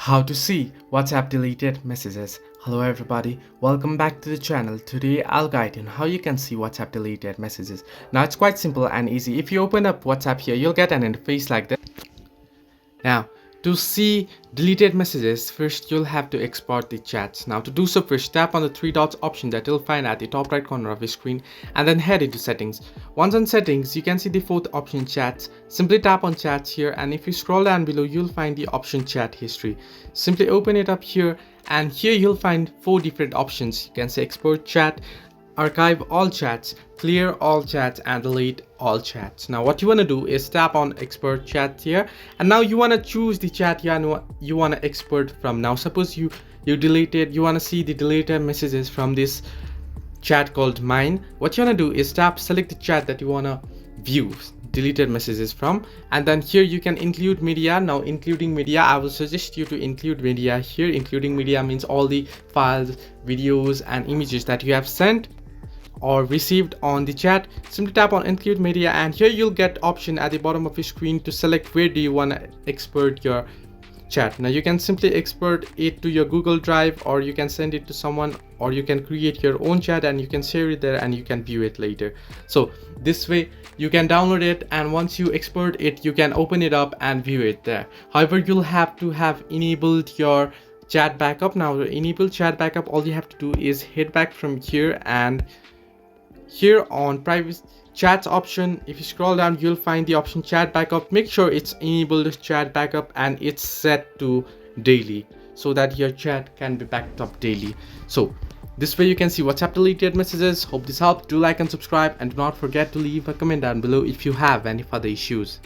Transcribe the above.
How to see WhatsApp deleted messages. Hello everybody, welcome back to the channel. Today I'll guide you on how you can see WhatsApp deleted messages. Now it's quite simple and easy. If you open up WhatsApp here, you'll get an interface like this. Now to see deleted messages, first you'll have to export the chats. Now to do so, first tap on the three dots option that you'll find at the top right corner of your screen and then head into settings. Once on settings, you can see the fourth option, chats. Simply tap on chats here, and if you scroll down below, you'll find the option chat history. Simply open it up here, and here you'll find four different options. You can say export chat, archive all chats, clear all chats, and delete all chats. Now what you want to do is tap on export chat here, and now you want to choose the chat you want to export from. Now suppose you want to see the deleted messages from this chat called mine. What you want to do is select the chat that you want to view deleted messages from, and then here you can include media. Now including media, I will suggest you to include media here. Including media means all the files, videos, and images that you have sent or received on the chat. Simply tap on include media, and here you'll get option at the bottom of your screen to select where do you want to export your chat. Now you can simply export it to your Google Drive, or you can send it to someone, or you can create your own chat and you can share it there and you can view it later. So this way you can download it, and once you export it, you can open it up and view it there. However, you'll have to have enabled your chat backup. Now to enable chat backup, all you have to do is head back from here, and here on private chats option, if you scroll down, you'll find the option chat backup. Make sure it's enabled chat backup and it's set to daily so that your chat can be backed up daily. So this way you can see WhatsApp deleted messages. Hope this helped. Do like and subscribe, and do not forget to leave a comment down below if you have any further issues.